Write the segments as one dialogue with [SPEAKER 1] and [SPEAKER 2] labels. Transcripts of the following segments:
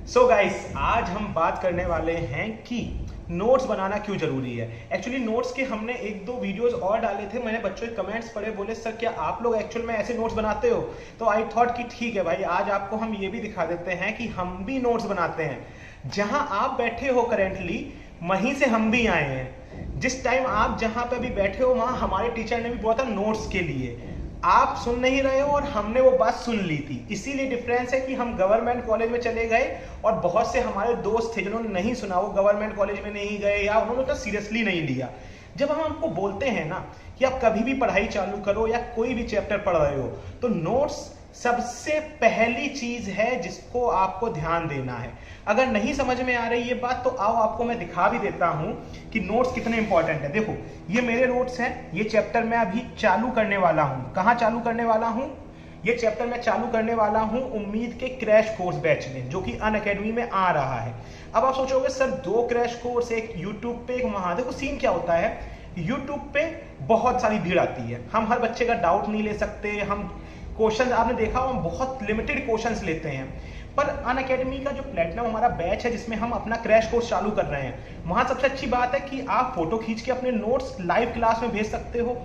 [SPEAKER 1] So guys, आज हम बात करने वाले हैं कि नोट्स बनाना क्यों जरूरी है। एक्चुअली नोट्स के हमने एक दो वीडियोस और डाले थे। मैंने बच्चों के कमेंट्स पढ़े, बोले सर क्या आप लोग एक्चुअल में ऐसे नोट्स बनाते हो। तो आई थॉट कि ठीक है भाई, आज आपको हम ये भी दिखा देते हैं कि हम भी नोट्स बनाते हैं। जहां आप बैठे हो करेंटली, वहीं से हम भी आए हैं। जिस टाइम आप जहां पे भी बैठे हो, वहां हमारे टीचर ने भी बोला था नोट्स के लिए। आप सुन नहीं रहे हो और हमने वो बात सुन ली थी। इसीलिए डिफरेंस है कि हम गवर्नमेंट कॉलेज में चले गए और बहुत से हमारे दोस्त थे जिन्होंने नहीं सुना, वो गवर्नमेंट कॉलेज में नहीं गए या उन्होंने तो सीरियसली नहीं लिया। जब हम आपको बोलते हैं ना कि आप कभी भी पढ़ाई चालू करो या कोई भी चैप्टर पढ़ रहे हो, तो नोट्स सबसे पहली चीज है जिसको आपको ध्यान देना है। अगर नहीं समझ में आ रही ये बात, तो आओ आपको मैं दिखा भी देता हूं कि नोट्स कितने इंपॉर्टेंट है। देखो, ये मेरे नोट्स हैं। ये चैप्टर मैं अभी चालू करने वाला हूं। कहां चालू करने वाला हूं? ये चैप्टर मैं चालू करने वाला हूं उम्मीद के क्रैश कोर्स बैच में, जो कि अनअकैडमी में आ रहा है। अब आप सोचोगे सर दो क्रैश कोर्स, एक यूट्यूब पे, एक वहां। देखो सीन क्या होता है, यूट्यूब पे बहुत सारी भीड़ आती है। हम हर बच्चे का डाउट नहीं ले सकते। हम क्वेश्चन आपने देखा, हम बहुत लिमिटेड क्वेश्चंस लेते हैं। पर अनअकैडमी का जो प्लेटिनम हमारा बैच है, जिसमें हम अपना क्रैश कोर्स चालू कर रहे हैं, वहां सबसे अच्छी बात है कि आप फोटो खींच के अपने नोट्स लाइव क्लास में भेज सकते हो,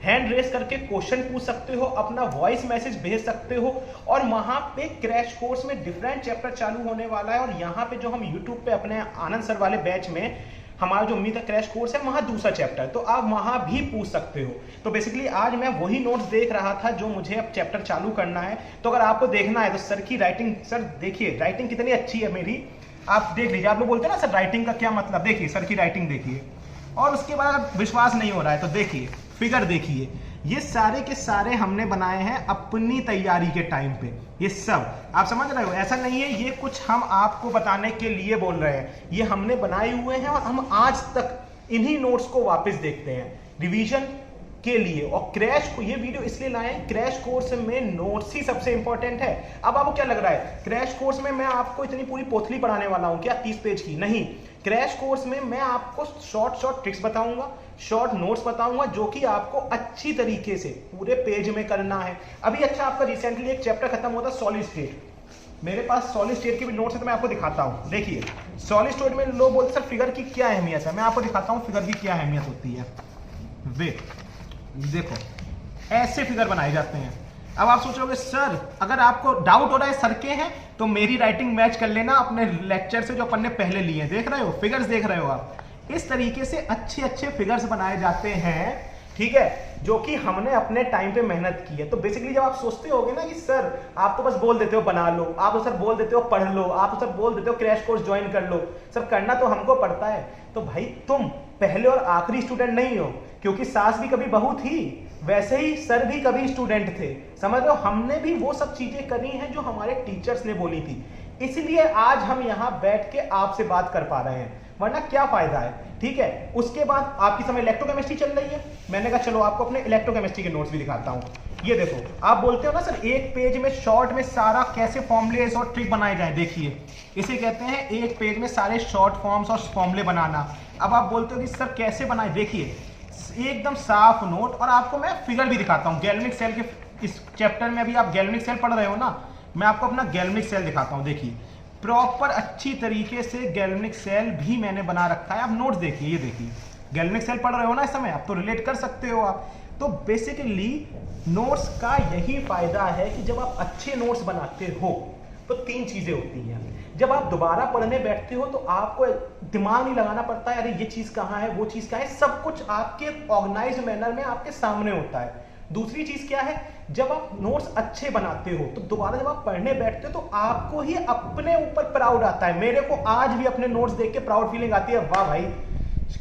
[SPEAKER 1] हैंड रेस करके क्वेश्चन पूछ सकते हो, अपना वॉइस मैसेज भेज सकते हो। और वहां पे क्रैश कोर्स में डिफरेंट चैप्टर चालू होने वाला है। और यहाँ पे जो हम यूट्यूब पे अपने आनंद सर वाले बैच में हमारा जो उम्मीद का क्रैश कोर्स है, वहां दूसरा चैप्टर, तो आप वहां भी पूछ सकते हो। तो बेसिकली आज मैं वही नोट्स देख रहा था जो मुझे अब चैप्टर चालू करना है। तो अगर आपको देखना है तो सर की राइटिंग, सर देखिए राइटिंग कितनी अच्छी है मेरी, आप देख लीजिए। आप लोग बोलते हैं ना सर राइटिंग का क्या मतलब, देखिए सर की राइटिंग देखिए। और उसके बाद अगर विश्वास नहीं हो रहा है तो देखिए फिगर देखिए। ये सारे के सारे हमने बनाए हैं अपनी तैयारी के टाइम पे। ये सब आप समझ रहे हो, ऐसा नहीं है ये कुछ हम आपको बताने के लिए बोल रहे हैं। ये हमने बनाए हुए हैं और हम आज तक इन्हीं नोट्स को वापस देखते हैं रिवीजन के लिए। और क्रैश को ये वीडियो इसलिए लाए, क्रैश कोर्स में नोट्स ही सबसे इंपॉर्टेंट है। अब आपको क्या लग रहा है, क्रैश कोर्स में मैं आपको इतनी पूरी पोथली पढ़ाने वाला हूं क्या 30 पेज की? नहीं, क्रैश कोर्स में मैं आपको शॉर्ट ट्रिक्स बताऊंगा, शॉर्ट नोट्स बताऊंगा, जो कि आपको अच्छी तरीके से पूरे पेज में करना है। अभी अच्छा, आपका रिसेंटली एक चैप्टर खत्म होता सॉलिड स्टेट। मेरे पास सॉलिड स्टेट के भी नोट्स है, तो मैं आपको दिखाता हूं। देखिए सॉलिड स्टेट में लोग बोलते सर फिगर की क्या अहमियत है। मैं आपको दिखाता हूं फिगर की क्या अहमियत होती है। वेट, देखो ऐसे फिगर बनाए जाते हैं। अब आप सोचोगे सर अगर आपको डाउट हो रहा है सर के हैं, तो मेरी राइटिंग मैच कर लेना अपने लेक्चर से जो अपन ने पहले लिए हैं। देख रहे हो फिगर्स, देख रहे हो आप। इस तरीके से अच्छे अच्छे फिगर्स बनाए जाते हैं, ठीक है, जो कि हमने अपने टाइम पे मेहनत की है। तो बेसिकली जब आप सोचते होगे ना कि सर आप तो बस बोल देते हो बना लो, आप तो सर बोल देते हो पढ़ लो, आप तो सर बोल देते हो क्रैश कोर्स ज्वाइन कर लो, सर करना तो हमको पड़ता है। तो भाई तुम पहले और आखिरी स्टूडेंट नहीं हो, क्योंकि सास भी कभी बहू थी, वैसे ही सर भी कभी स्टूडेंट थे। समझ लो, हमने भी वो सब चीजें करी हैं जो हमारे टीचर्स ने बोली थी। इसलिए आज हम यहाँ बैठ के आपसे बात कर पा रहे हैं, वरना क्या फायदा है। ठीक है, उसके बाद आपकी समय इलेक्ट्रोकेमिस्ट्री चल रही है। मैंने कहा चलो आपको अपने इलेक्ट्रोकेमिस्ट्री के नोट्स भी दिखाता हूं। ये देखो, आप बोलते हो ना सर एक पेज में शॉर्ट में सारा कैसे फॉर्मूले और ट्रिक बनाए जाए। देखिए इसे कहते हैं एक पेज में सारे शॉर्ट फॉर्म्स और फॉर्मूले बनाना। अब आप बोलते हो कि सर कैसे बनाए, देखिए एकदम साफ नोट। और आपको मैं फिगर भी दिखाता हूं गैल्वेनिक सेल के। इस चैप्टर में अभी आप गैल्वेनिक सेल पढ़ रहे हो ना, मैं आपको अपना गैल्वेनिक सेल दिखाता हूं। देखिए प्रॉपर अच्छी तरीके से गैल्वेनिक सेल भी मैंने बना रखा है। आप नोट्स देखिए, ये देखिए गैल्वेनिक सेल पढ़ रहे हो ना इस समय, आप तो रिलेट कर सकते हो आप। तो बेसिकली नोट्स का यही फायदा है कि जब आप अच्छे नोट्स बनाते हो तो तीन चीजें होती हैं। जब आप दोबारा पढ़ने बैठते हो तो आपको दिमाग नहीं लगाना पड़ता है, अरे ये चीज कहाँ है, वो चीज कहाँ है, सब कुछ आपके ऑर्गेनाइज्ड मैनर में आपके सामने होता है। दूसरी चीज क्या है, जब आप नोट्स अच्छे बनाते हो तो दोबारा जब आप पढ़ने बैठते हो तो आपको ही अपने ऊपर प्राउड आता है। मेरे को आज भी अपने नोट्स देख के प्राउड फीलिंग आती है, वाह भाई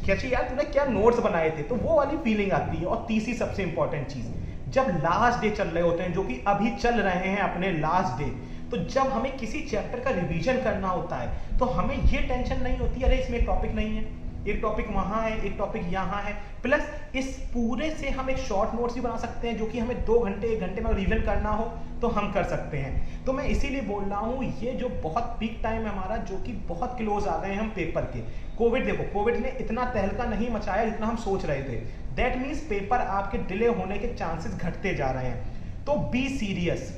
[SPEAKER 1] कैसी यार तूने क्या नोट्स बनाए थे, तो वो वाली फीलिंग आती है। और तीसरी सबसे इंपॉर्टेंट चीज, जब लास्ट डे चल रहे होते हैं, जो कि अभी चल रहे हैं अपने लास्ट डे, तो जब हमें किसी चैप्टर का रिवीजन करना होता है तो हमें ये टेंशन नहीं होती अरे इसमें एक टॉपिक नहीं है, एक टॉपिक वहां है, एक टॉपिक यहाँ है। प्लस इस पूरे से हम एक शॉर्ट नोट्स भी बना सकते हैं, जो कि हमें 2 घंटे 1 घंटे में रिवीजन करना हो तो हम कर सकते हैं। तो मैं इसीलिए बोल रहा हूँ ये जो बहुत पीक टाइम है हमारा, जो कि बहुत क्लोज आ गए हैं हम पेपर के। कोविड देखो, कोविड ने इतना तहलका नहीं मचाया जितना हम सोच रहे थे। दैट मीन्स पेपर आपके डिले होने के चांसेस घटते जा रहे हैं। तो बी सीरियस।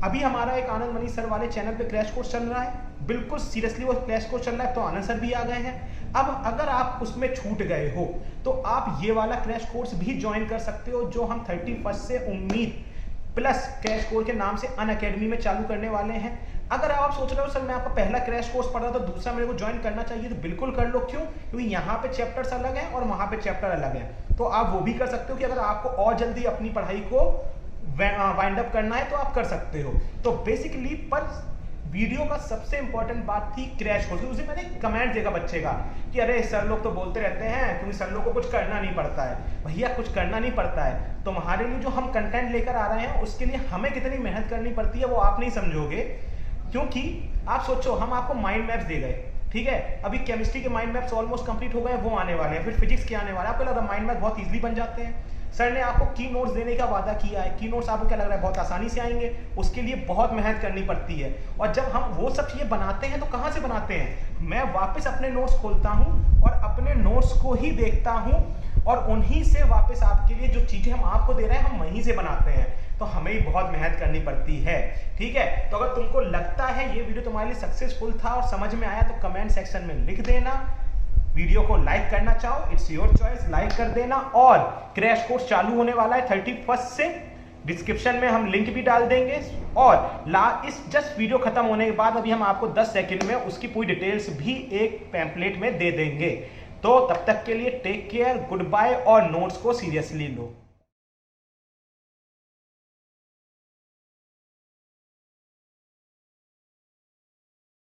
[SPEAKER 1] अभी हमारा एक आनंद मनी सर वाले चैनल पे क्रैश कोर्स चल रहा है, बिल्कुल सीरियसली वो क्रैश कोर्स चल रहा है, तो आनंद सर भी आ गए हैं। अब अगर आप उसमें छूट गए हो तो आप ये वाला क्रैश कोर्स भी ज्वाइन कर सकते हो, जो हम 31 से उम्मीद प्लस क्रैश कोर्स के नाम से अनअकैडमी में चालू करने वाले हैं। अगर आप सोच रहे हो सर मैं आपका पहला क्रैश कोर्स पढ़ रहा था, दूसरा मेरे को ज्वाइन करना चाहिए, तो बिल्कुल कर लो। क्यों? क्योंकि यहाँ पे चैप्टर्स अलग हैं और वहाँ पे चैप्टर अलग हैं, तो आप वो भी कर सकते हो कि अगर आपको और जल्दी अपनी पढ़ाई को वाइंड अप करना है तो आप कर सकते हो। तो बेसिकली पर वीडियो का सबसे इंपॉर्टेंट बात थी क्रैश कोर्स। उसे मैंने कमेंट देखा बच्चे का कि अरे सर लोग तो बोलते रहते हैं क्योंकि सर लोग को कुछ करना नहीं पड़ता है। भैया कुछ करना नहीं पड़ता है, तुम्हारे लिए जो हम कंटेंट लेकर आ रहे हैं उसके लिए हमें कितनी मेहनत करनी पड़ती है वो आप नहीं समझोगे। क्योंकि आप सोचो हम आपको माइंड मैप्स दे गए, ठीक है, अभी केमिस्ट्री के माइंड मैप्स ऑलमोस्ट कंप्लीट हो गए, वो आने वाले हैं, फिर फिजिक्स के आने वाले हैं। आपको लग रहा है माइंड मैप बहुत इजीली बन जाते हैं। सर ने आपको की नोट्स देने का वादा किया है, की नोट्स आपको क्या लग रहा है बहुत आसानी से आएंगे? उसके लिए बहुत मेहनत करनी पड़ती है। और जब हम वो सब चीजें बनाते हैं तो कहाँ से बनाते हैं? मैं वापस अपने नोट्स खोलता हूँ और अपने नोट्स को ही देखता हूँ और उन्हीं से वापस आपके लिए जो चीजें हम आपको दे रहे हैं हम वहीं से बनाते हैं। तो हमें ही बहुत मेहनत करनी पड़ती है, ठीक है। तो अगर तुमको लगता है ये वीडियो तुम्हारे लिए सक्सेसफुल था और समझ में आया तो कमेंट सेक्शन में लिख देना। वीडियो को लाइक करना चाहो इट्स योर चॉइस, लाइक कर देना। और क्रैश कोर्स चालू होने वाला है 31 से, डिस्क्रिप्शन में हम लिंक भी डाल देंगे। और इस जस्ट वीडियो खत्म होने के बाद अभी हम आपको 10 सेकंड में उसकी पूरी डिटेल्स भी एक पैम्पलेट में दे देंगे। तो तब तक के लिए टेक केयर, गुड बाय और नोट्स को सीरियसली लो।